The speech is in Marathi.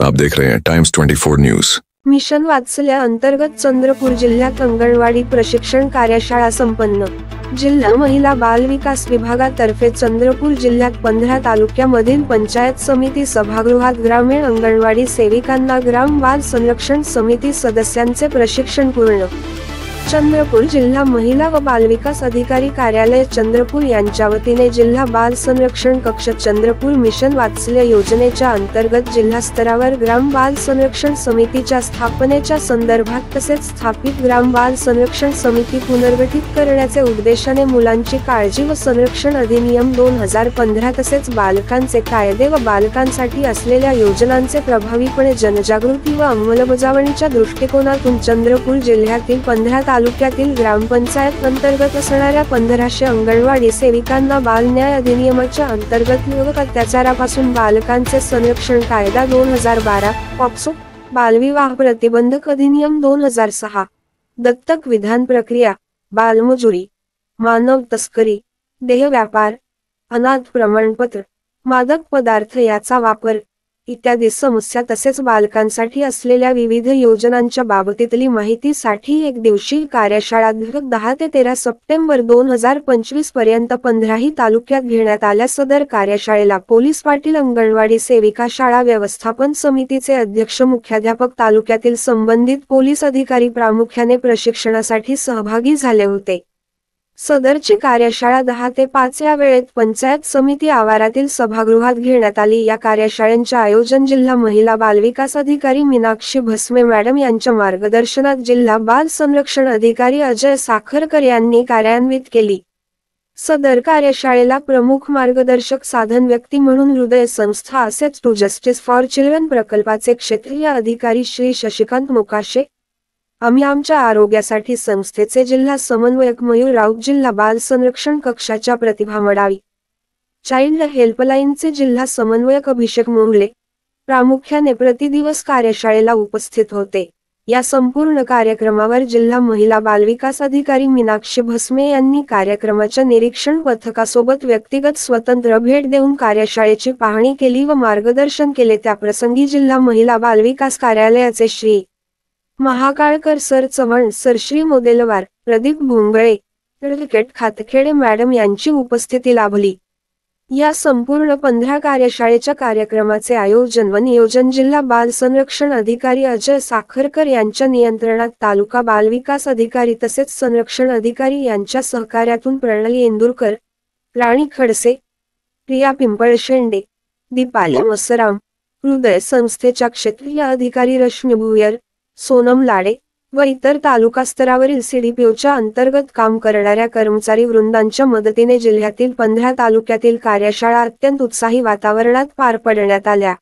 आप देख रहे हैं टाइम्स 24 न्यूज। मिशन वात्सल्य अंतर्गत चंद्रपूर जिल्ह्यात अंगणवाडी प्रशिक्षण कार्यशाळा संपन्न। जिल्हा महिला बाल विकास विभागातर्फे चंद्रपूर जिल्ह्यात 15 तालुक्यामधील पंचायत समिती सभागृहात ग्रामीण अंगणवाडी सेविकांना ग्राम बाल संरक्षण समिती सदस्यांचे प्रशिक्षण पूर्ण। चंद्रपूर जिल्हा महिला व बाल विकास अधिकारी कार्यालय चंद्रपूर यांच्या वतीने जिल्हा बाल संरक्षण कक्ष चंद्रपूर मिशन वात्सल्य योजनेच्या अंतर्गत जिल्हा स्तरावर ग्राम बाल संरक्षण समितीच्या स्थापनेच्या संदर्भात तसेच स्थापित ग्राम बाल संरक्षण समिती पुनर्गठित करण्याचे उद्देशाने मुलांची काळजी व संरक्षण अधिनियम 2015 तसेच बालकांचे कायदे व बालकांसाठी असलेल्या योजनांचे प्रभावीपणे जनजागृती व अंमलबजावणीच्या दृष्टिकोनातून चंद्रपूर जिल्ह्यातील 15 तालुक्यातील ग्रामपंचायत अंतर्गत असणाऱ्या 1500 अंगणवाडी सेविकांना बाल न्याय अधिनियमाच्या अंतर्गत लैंगिक अत्याचारापासून बालकांचे संरक्षण कायदा 2012, पॉक्सो, बालविवाह प्रतिबंधक अधिनियम 2006, दत्तक विधान प्रक्रिया, बालमजुरी, मानव तस्करी, देह व्यापार, अनाथ प्रमाणपत्र, मादक पदार्थ याचा वापर इत्यादी समस्या तसेच बालकांसाठी असलेल्या विविध योजनांच्या बाबतीतली माहितीसाठी एक दिवसीय कार्यशाळा 10 ते 13 सप्टेंबर 2025 पर्यंत 15ही तालुक्यात घेण्यात आल्या। सदर कार्यशाळेला पोलीस पाटील, अंगणवाडी सेविका, शाळा व्यवस्थापन समितीचे अध्यक्ष, मुख्याध्यापक, तालुक्यातील संबंधित पोलीस अधिकारी प्रामुख्याने प्रशिक्षणासाठी सहभागी झाले होते। सदरची कार्यशाळा 10 ते 5 या वेळेत पंचायत समिती आवारातील सभागृहात घेण्यात आली। या कार्यशाळेचे आयोजन जिल्हा महिला बाल विकास अधिकारी मीनाक्षी भस्मे मॅडम यांच्या मार्गदर्शनात जिल्हा बाल संरक्षण अधिकारी अजय साखरकर यांनी कार्यान्वित केली। सदर कार्यशाळेला प्रमुख मार्गदर्शक साधन व्यक्ती म्हणून हृदय संस्था असेच टू जस्टिस फॉर चिल्ड्रन प्रकल्पाचे क्षेत्रीय अधिकारी श्री शशिकांत मुकाशे, आम्ही आमच्या आरोग्यासाठी संस्थेचे जिल्हा समन्वयक मयूर राऊत, जिल्हा बाल संरक्षण कक्षाच्या प्रतिभा मडावी, चाइल्ड हेल्पलाईनचे जिल्हा समन्वयक अभिषेक मोहले प्रामुख्याने प्रतिदिवस कार्यशाळेला उपस्थित होते। या संपूर्ण कार्यक्रमावर जिल्हा महिला बाल विकास अधिकारी मीनाक्षी भस्मे यांनी कार्यक्रमाच्या निरीक्षण पथकासोबत व्यक्तिगत स्वतंत्र भेट देऊन कार्यशाळेची पाहणी केली व मार्गदर्शन केले। त्याप्रसंगी जिल्हा महिला बाल विकास कार्यालयाचे Shri Mahakalkar sir, Chavan sir, Shri Modelwar, Pradeep Bhongale, advocate Khatkhede madam यांची उपस्थिती लाभली। या संपूर्ण 15 कार्यशाळेच्या कार्यक्रमाचे आयोजन व नियोजन जिल्हा बाल संरक्षण अधिकारी अजय साखरकर यांच्या नियंत्रणात तालुका बाल विकास अधिकारी तसेच संरक्षण अधिकारी यांच्या सहकार्यातून प्रणाली इंदुरकर, राणी खडसे, प्रिया पिंपळशेंडे, दीपाली मसराम, हृदय संस्थेच्या क्षेत्रीय अधिकारी रश्मी भुयर, सोनम लाडे व इतर तालुका स्तरावरील CDPOच्या अंतर्गत काम करणाऱ्या कर्मचारी वृंदांच्या मदतीने जिल्ह्यातील 15 तालुक्यातील कार्यशाळा अत्यंत उत्साही वातावरणात पार पडण्यात आल्या।